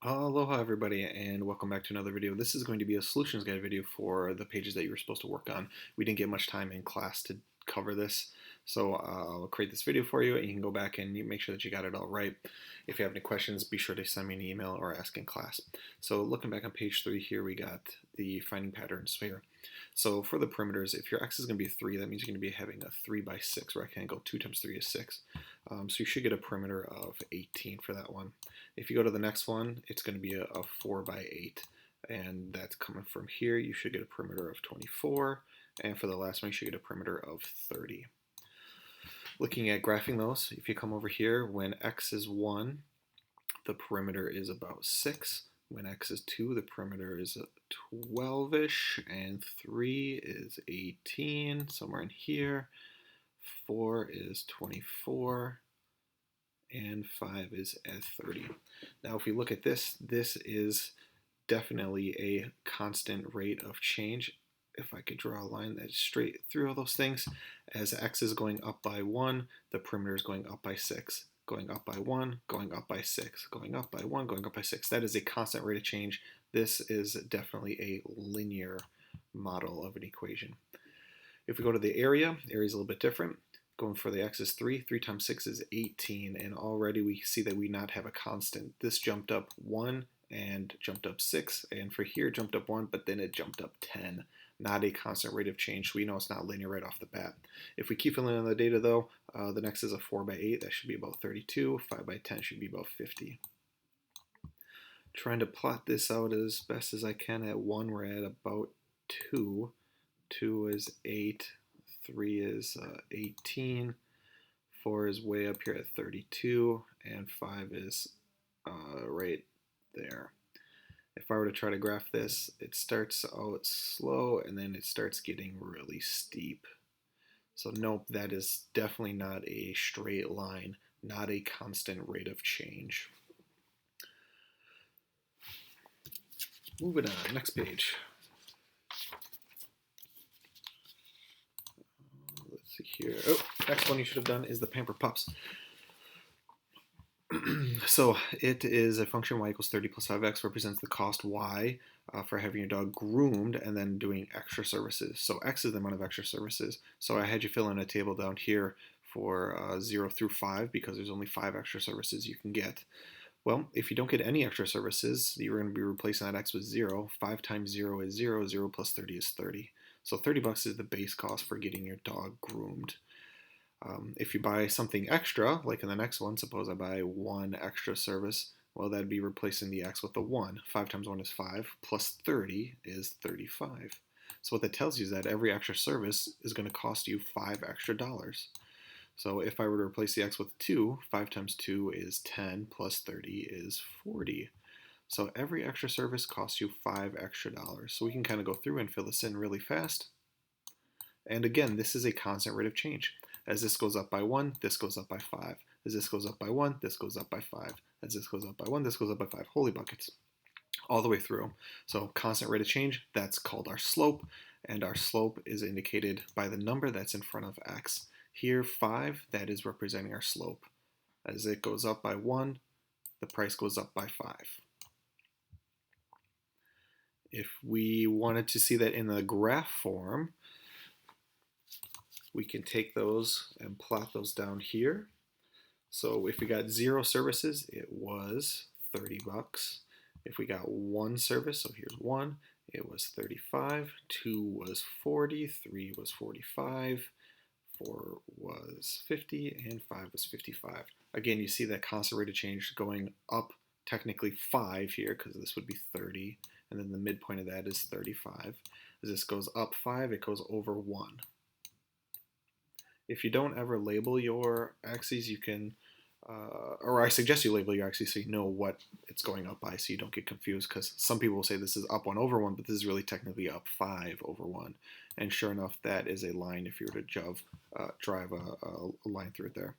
Aloha everybody and welcome back to another video. This is going to be a solutions guide video for the pages that you were supposed to work on. We didn't get much time in class to cover this, so I'll create this video for you and you can go back and make sure that you got it all right. If you have any questions, be sure to send me an email or ask in class. So looking back on page 3 here, we got the finding patterns here. So for the perimeters, if your x is going to be a 3, that means you're going to be having a 3 by 6 rectangle. 2 times 3 is 6. So you should get a perimeter of 18 for that one. If you go to the next one, it's going to be a 4 by 8. And that's coming from here. You should get a perimeter of 24. And for the last one, you should get a perimeter of 30. Looking at graphing those, if you come over here, when x is 1, the perimeter is about 6. When x is 2, the perimeter is 12-ish, and 3 is 18, somewhere in here. 4 is 24, and 5 is at 30. Now if we look at this, this is definitely a constant rate of change. If I could draw a line that's straight through all those things, as x is going up by 1, the perimeter is going up by 6. Going up by 1, going up by 6, going up by 1, going up by 6. That is a constant rate of change. This is definitely a linear model of an equation. If we go to the area is a little bit different. Going for the x is 3. 3 times 6 is 18, and already we see that we not have a constant. This jumped up 1 and jumped up 6, and for here jumped up 1, but then it jumped up 10. Not a constant rate of change, so we know it's not linear right off the bat. If we keep filling in the data though, the next is a 4 by 8, that should be about 32. 5 by 10 should be about 50. Trying to plot this out as best as I can. At 1 we're at about 2. 2 is 8. 3 is 18. 4 is way up here at 32. And 5 is right there. If I were to try to graph this, it starts out slow and then it starts getting really steep. So nope, that is definitely not a straight line, not a constant rate of change. Moving on, next page. Let's see here. Oh, next one you should have done is the Pampered Pups. So it is a function y equals 30 plus 5x represents the cost y for having your dog groomed and then doing extra services. So x is the amount of extra services. So I had you fill in a table down here for 0 through 5 because there's only 5 extra services you can get. Well, if you don't get any extra services, you're going to be replacing that x with 0. 5 times 0 is 0. 0 plus 30 is 30. So 30 bucks is the base cost for getting your dog groomed. If you buy something extra, like in the next one, suppose I buy 1 extra service, well, that'd be replacing the x with the 1. 5 times 1 is 5, plus 30 is 35. So what that tells you is that every extra service is going to cost you $5 extra. So if I were to replace the x with 2, 5 times 2 is 10, plus 30 is 40. So every extra service costs you $5 extra. So we can kind of go through and fill this in really fast. And again, this is a constant rate of change. As this goes up by 1, this goes up by 5. As this goes up by 1, this goes up by 5. As this goes up by 1, this goes up by 5. Holy buckets. All the way through. So constant rate of change, that's called our slope. And our slope is indicated by the number that's in front of x. Here, 5, that is representing our slope. As it goes up by 1, the price goes up by 5. If we wanted to see that in the graph form, we can take those and plot those down here. So if we got 0 services, it was 30 bucks. If we got 1 service, so here's 1, it was 35. 2 was 40. 3 was 45. 4 was 50. And 5 was 55. Again, you see that constant rate of change going up technically 5 here, because this would be 30. And then the midpoint of that is 35. As this goes up 5, it goes over 1. If you don't ever label your axes, you can, or I suggest you label your axes so you know what it's going up by so you don't get confused, because some people will say this is up 1 over 1, but this is really technically up 5 over 1. And sure enough, that is a line if you were to drive a line through it there.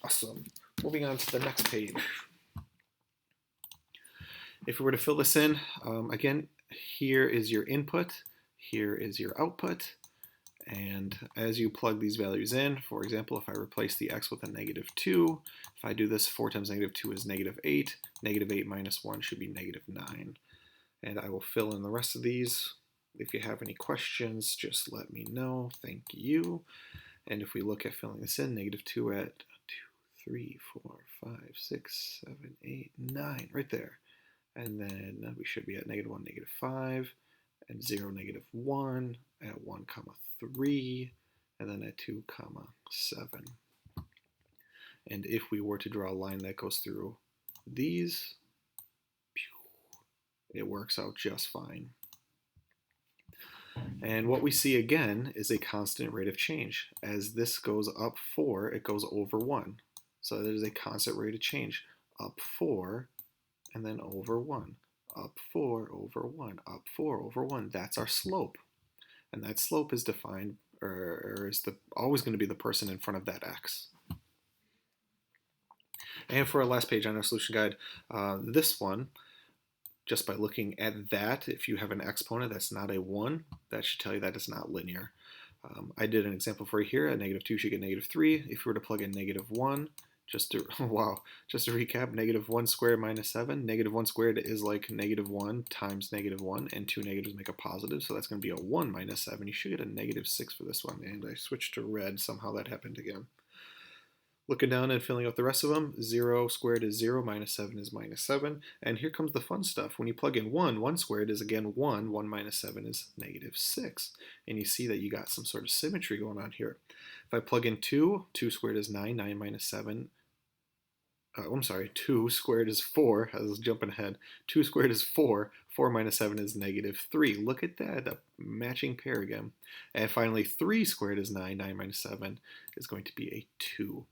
Awesome. Moving on to the next page. If we were to fill this in, again, here is your input, here is your output, And as you plug these values in, for example, if I replace the x with a -2, if I do this, 4 times -2 is -8. -8 minus 1 should be -9. And I will fill in the rest of these. If you have any questions, just let me know. Thank you. And if we look at filling this in, -2 at 2, 3, 4, 5, 6, 7, 8, 9, right there. And then we should be at -1, -5, and 0, -1, at 1, 3, and then at 2, 7. And if we were to draw a line that goes through these, it works out just fine. And what we see again is a constant rate of change. As this goes up 4, it goes over 1. So there's a constant rate of change. Up 4, and then over 1. Up 4, over 1. Up 4, over 1. That's our slope. And that slope is defined, or is always going to be the person in front of that x. And for our last page on our solution guide, this one, just by looking at that, if you have an exponent that's not a 1, that should tell you that it's not linear. I did an example for you here. A -2 should get -3. If you were to plug in -1, just to recap, -1 squared minus 7. -1 squared is like -1 times -1, and 2 negatives make a positive, so that's going to be a 1 minus 7. You should get a -6 for this one, and I switched to red. Somehow that happened again. Looking down and filling out the rest of them, 0 squared is 0, minus 7 is minus 7. And here comes the fun stuff. When you plug in 1, 1 squared is again 1, 1 minus 7 is -6. And you see that you got some sort of symmetry going on here. If I plug in 2, 2 squared is 9, 9 minus 7. I'm sorry, 2 squared is 4. I was jumping ahead. 2 squared is 4. 4 minus 7 is -3. Look at that, a matching pair again. And finally, 3 squared is 9. 9 minus 7 is going to be a 2.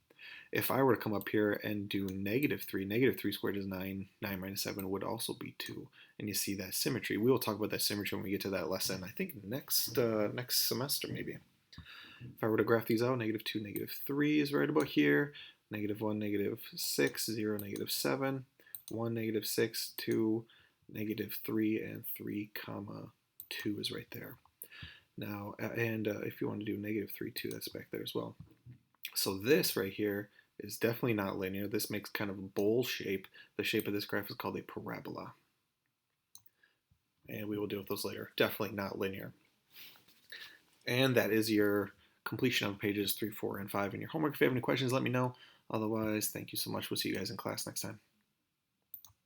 If I were to come up here and do -3, -3 squared is 9, 9 minus 7 would also be 2. And you see that symmetry. We will talk about that symmetry when we get to that lesson, I think next semester maybe. If I were to graph these out, -2, -3 is right about here. -1, -6, 0, -7, 1, -6, 2, -3, and 3, 2 is right there. Now, and if you want to do -3, 2, that's back there as well. So this right here is definitely not linear. This makes kind of a bowl shape. The shape of this graph is called a parabola. And we will deal with those later. Definitely not linear. And that is your completion of pages 3, 4, and 5 in your homework. If you have any questions, let me know. Otherwise, thank you so much. We'll see you guys in class next time.